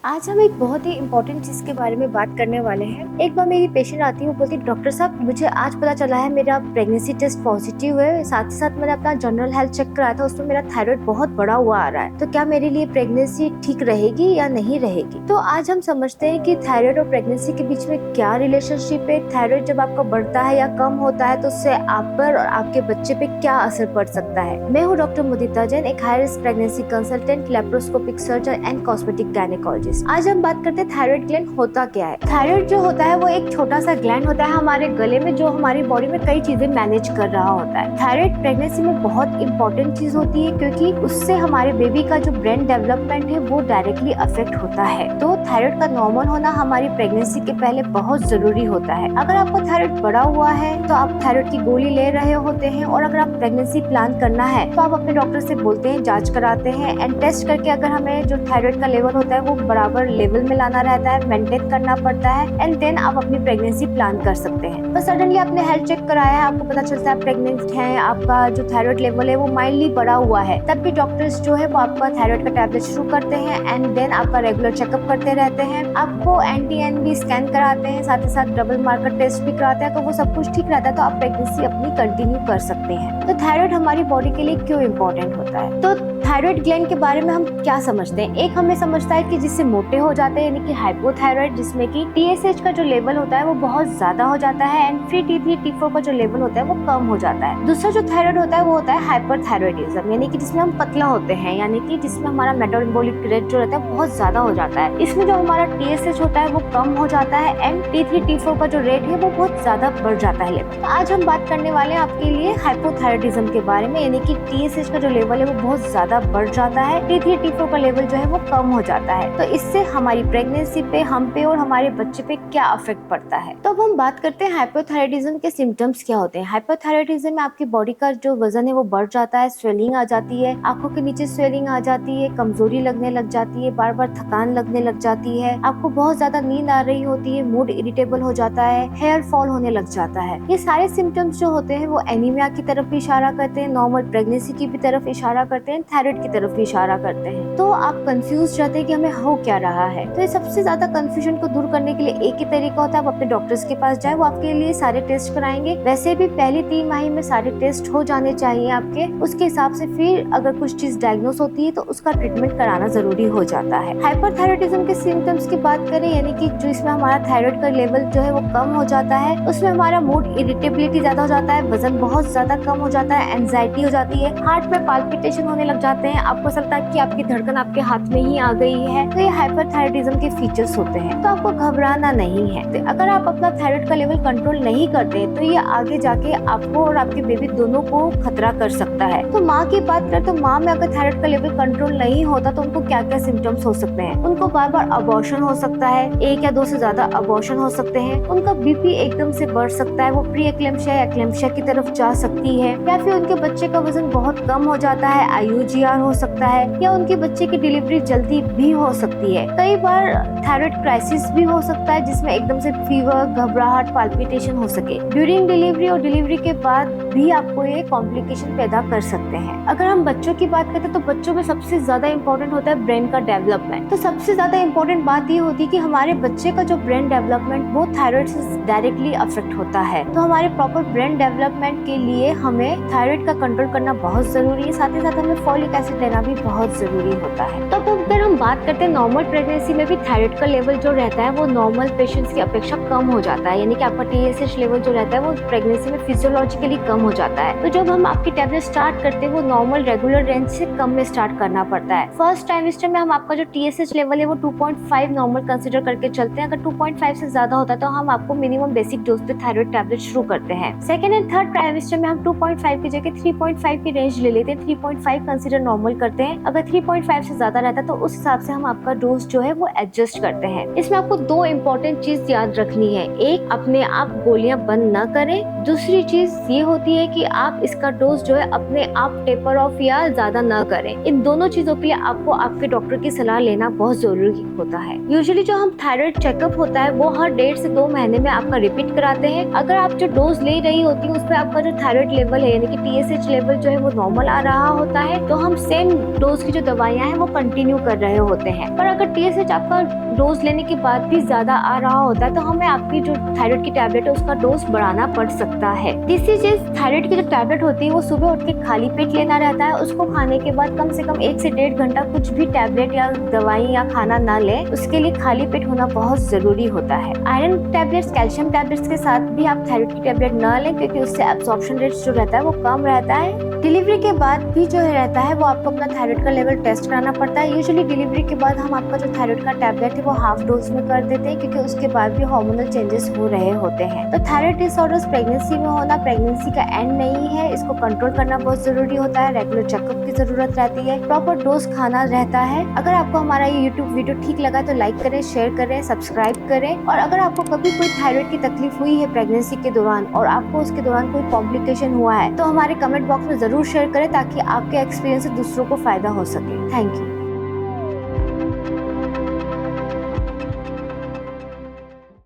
आज हम एक बहुत ही इम्पोर्टेंट चीज के बारे में बात करने वाले हैं। एक बार मेरी पेशेंट आती है, वो बोलती है डॉक्टर साहब मुझे आज पता चला है मेरा प्रेगनेंसी टेस्ट पॉजिटिव है, साथ ही साथ मैंने अपना जनरल हेल्थ चेक कराया था, उसमें मेरा थायराइड बहुत बड़ा हुआ आ रहा है, तो क्या मेरे लिए प्रेगनेंसी ठीक रहेगी या नहीं रहेगी। तो आज हम समझते हैं कि थायराइड और प्रेगनेंसी के बीच में क्या रिलेशनशिप है। थायराइड जब आपका बढ़ता है या कम होता है तो उससे आप पर और आपके बच्चे पे क्या असर पड़ सकता है। मैं हूँ डॉक्टर मुदिता जैन, एक high risk pregnancy consultant, laparoscopic surgeon and cosmetic gynaecologist. आज हम बात करते हैं थायराइड ग्लैंड होता क्या है। थायराइड जो होता है वो एक छोटा सा ग्लैंड होता है हमारे गले में, जो हमारी बॉडी में कई चीजें मैनेज कर रहा होता है। थायराइड प्रेगनेंसी में बहुत इंपॉर्टेंट चीज होती है, क्योंकि उससे हमारे बेबी का जो ब्रेन डेवलपमेंट है वो डायरेक्टली अफेक्ट होता है। तो थायराइड का नॉर्मल होना हमारी प्रेगनेंसी के पहले बहुत जरूरी होता है। अगर आपको थायराइड बढ़ा हुआ है तो आप थायराइड की गोली ले रहे होते हैं, और अगर आप प्रेगनेंसी प्लान करना है तो आप अपने डॉक्टर से बोलते हैं, जांच कराते हैं एंड टेस्ट करके अगर हमें जो थायराइड का लेवल होता है वो बराबर लेवल में लाना रहता है, मेंटेन करना पड़ता है एंड देन आप अपनी प्रेगनेंसी प्लान कर सकते हैं। तो सडनली आपने हेल्थ चेक कराया है, आपको पता चलता है प्रेग्नेंट हैं, आपका जो थायराइड लेवल है वो माइल्डली बढ़ा हुआ है, तब भी डॉक्टर्स जो है वो आपका थायराइड का टैबलेट शुरू करते हैं एंड देन आपका रेगुलर चेकअप करते रहते हैं। आपको NT-NB स्कैन कराते हैं, साथ ही साथ डबल मार्कर टेस्ट भी कराते हैं। तो वो सब कुछ ठीक रहता है तो आप प्रेगनेंसी अपनी कंटिन्यू कर सकते हैं। तो थायराइड हमारी बॉडी के लिए क्यों इम्पोर्टेंट होता है। तो थायराइड ग्लैंड के बारे में हम क्या समझते हैं। एक हमें समझता है कि जिससे मोटे हो जाते हैं, यानी कि हाइपोथायराइड, जिसमें कि TSH का जो लेवल होता है वो बहुत ज्यादा हो जाता है एंड फ्री T3 T4 का जो लेवल होता है वो कम हो जाता है। दूसरा जो थायराइड होता है वो होता है हाइपरथायराइडिज्म, यानी कि जिसमें हम पतला होते हैं, यानी कि जिसमें हमारा मेटाबॉलिक रेट जो रहता है बहुत ज्यादा हो जाता है। इसमें जो हमारा TSH होता है वो कम हो जाता है एंड T3 T4 का जो रेट है वो बहुत ज्यादा बढ़ जाता है लेवल। तो आज हम बात करने वाले हैं आपके लिए हाइपोथायराइडिज्म के बारे में, यानी कि TSH का जो लेवल है वो बहुत ज्यादा बढ़ जाता है, T3 T4 का लेवल जो है वो कम हो जाता है। तो इससे हमारी प्रेगनेंसी पे, हम पे और हमारे बच्चे पे क्या अफेक्ट पड़ता है। तो अब हम बात करते हैं हाइपोथायराइडिज्म के सिम्टम्स क्या होते हैं। हाइपोथायराइडिज्म में आपकी बॉडी का जो वजन है वो बढ़ जाता है, स्वेलिंग आ जाती है, आंखों के नीचे स्वेलिंग आ जाती है, कमजोरी लगने लग जाती है, बार बार थकान लगने लग जाती है, आपको बहुत ज्यादा नींद आ रही होती है, मूड इरिटेबल हो जाता है, हेयर फॉल होने लग जाता है। ये सारे सिम्टम्स जो होते हैं वो एनीमिया की तरफ भी इशारा करते हैं, नॉर्मल प्रेगनेंसी की भी तरफ इशारा करते हैं, थायराइड की तरफ भी इशारा करते हैं। तो आप कंफ्यूज रहते हैं कि हमें हो क्या रहा है। तो ये सबसे ज्यादा कंफ्यूजन को दूर करने के लिए एक ही तरीका होता है, आप अपने डॉक्टर्स के पास जाए, वो आपके लिए सारे टेस्ट कराएंगे। वैसे भी पहली 3 माह में सारे टेस्ट हो जाने चाहिए आपके, उसके हिसाब से फिर अगर कुछ चीज डायग्नोस होती है तो उसका ट्रीटमेंट कराना जरूरी हो जाता है। हाइपरथायराइडिज्म के सिम्टम्स की बात करें, यानी कि जो इसमें हमारा थायराइड का लेवल जो है वो कम हो जाता है, उसमें हमारा मूड इरिटेबिलिटी ज्यादा हो जाता है, वजन बहुत ज्यादा कम हो जाता है, एंजाइटी हो जाती है, हार्ट में पाल्पिटेशन होने लग जाते हैं, आपको लगता है कि आपकी धड़कन आपके हाथ में ही आ गई है। तो ये हाइपरथायराइडिज्म के फीचर्स होते हैं। तो आपको घबराना नहीं है। तो अगर आप अपना थायराइड का लेवल कंट्रोल नहीं करते तो ये आगे जाके आपको और आपके बेबी दोनों को खतरा कर सकता है। तो माँ की बात करें तो माँ में अगर थायराइड का लेवल कंट्रोल नहीं होता तो उनको क्या क्या सिम्टम्स हो सकते हैं। उनको बार बार अबॉर्शन हो सकता है, 1 या 2 से ज्यादा अबॉर्शन हो सकते हैं, उनका BP एकदम से बढ़ सकता है, वो प्री एक्लेम्पशिया या एक्लेम्पशिया की तरफ जा सकती है, या फिर उनके बच्चे का वजन बहुत कम हो जाता है, IUGR हो सकता है, या उनके बच्चे की डिलीवरी जल्दी भी हो सकती है। कई बार थायराइड क्राइसिस भी हो सकता है, जिसमें एकदम से फीवर, घबराहट, पाल्पिटेशन हो सके। ड्यूरिंग डिलीवरी और डिलीवरी के बाद भी आपको ये कॉम्प्लिकेशन पैदा कर सकते हैं। अगर हम बच्चों की बात करते हैं तो बच्चों में सबसे ज्यादा इंपॉर्टेंट होता है ब्रेन का डेवलपमेंट। तो सबसे ज्यादा इंपॉर्टेंट बात ये होती है कि हमारे बच्चे का जो ब्रेन डेवलपमेंट वो थायराइड से डायरेक्टली अफेक्ट होता है। तो हमारे प्रॉपर ब्रेन डेवलपमेंट के लिए हमें थायराइड का कंट्रोल करना बहुत जरूरी है, साथ ही साथ हमें फॉलिक एसिड लेना भी बहुत जरूरी होता है। तो अगर हम बात करते हैं नॉर्मल प्रेगनेंसी में भी थायराइड का लेवल जो रहता है वो नॉर्मल पेशेंट्स की अपेक्षा कम हो जाता है, यानी कि आपका TSH लेवल जो रहता है वो प्रेगनेंसी में फिजियोलॉजिकली कम हो जाता है। तो जब हम आपकी टैबलेट स्टार्ट करते हैं वो नॉर्मल रेगुलर रेंज से कम में स्टार्ट करना पड़ता है। फर्स्ट ट्राइमेस्टर में हम आपका जो TSH लेवल है वो 2.5 नॉर्मल कंसिडर करके चलते हैं। अगर 2.5 से ज्यादा होता है तो हम आपको मिनिमम बेसिक डोज पे थायराइड टैबलेट शुरू करते हैं। सेकंड एंड थर्ड ट्राइमेस्टर में हम 2.5 की जगह 3.5 की रेंज ले लेते हैं, 3.5 कंसिडर नॉर्मल करते हैं। अगर 3.5 से ज्यादा रहता है तो उस हिसाब से हम आपका डोज जो है वो एडजस्ट करते हैं। इसमें आपको 2 इम्पोर्टेंट चीज याद रखनी है। एक, अपने आप गोलियां बंद न करें। दूसरी चीज ये होती है कि आप इसका डोज जो है अपने आप टेपर ऑफ या ज्यादा न करें। इन दोनों चीजों के लिए आपको आपके डॉक्टर की सलाह लेना बहुत जरूरी होता है। यूजुअली जो हम थायराइड चेकअप होता है वो हर 1.5 से 2 महीने में आपका रिपीट कराते हैं। अगर आप जो डोज ले रही होती है उसमें आपका जो थायराइड लेवल है, यानी कि TSH लेवल जो है वो नॉर्मल आ रहा होता है, तो हम सेम डोज की जो दवाइयाँ हैं वो कंटिन्यू कर रहे रहे होते हैं। पर अगर TSH आपका डोज लेने के बाद भी ज्यादा आ रहा होता है तो हमें आपकी जो थायराइड की टैबलेट है उसका डोज बढ़ाना पड़ सकता है। तीसरी चीज, थायराइड की जो टैबलेट होती है वो सुबह उठ के खाली पेट लेना रहता है। उसको खाने के बाद कम से कम 1 से 1.5 घंटा कुछ भी टैबलेट या दवाई या खाना ना ले, उसके लिए खाली पेट होना बहुत जरूरी होता है। आयरन टैबलेट्स, कैल्शियम टैबलेट्स के साथ भी आप थायराइड की टैबलेट ना लें, क्योंकि उससे एब्जॉर्प्शन रेट जो रहता है वो कम रहता है। डिलीवरी के बाद भी जो रहता है वो आपको अपना थायराइड का लेवल टेस्ट कराना पड़ता है। यूजुअली डिलीवरी के बाद हम आपका जो थायराइड का टैबलेट है वो हाफ डोज में कर देते हैं, क्योंकि उसके बाद भी हार्मोनल चेंजेस हो रहे होते हैं। तो थायराइड डिसऑर्डर्स प्रेगनेंसी में होना प्रेगनेंसी का एंड नहीं है, इसको कंट्रोल करना बहुत जरूरी होता है। रेगुलर चेकअप की जरूरत रहती है, प्रॉपर डोज खाना रहता है। अगर आपको हमारा ये यूट्यूब वीडियो ठीक लगा तो लाइक करें, शेयर करें, सब्सक्राइब करें। और अगर आपको कभी कोई थायराइड की तकलीफ हुई है प्रेगनेंसी के दौरान और आपको उसके दौरान कोई कॉम्प्लिकेशन हुआ है तो हमारे कमेंट बॉक्स में जरूर शेयर करें, ताकि आपके एक्सपीरियंस से दूसरों को फायदा हो सके। Thank you.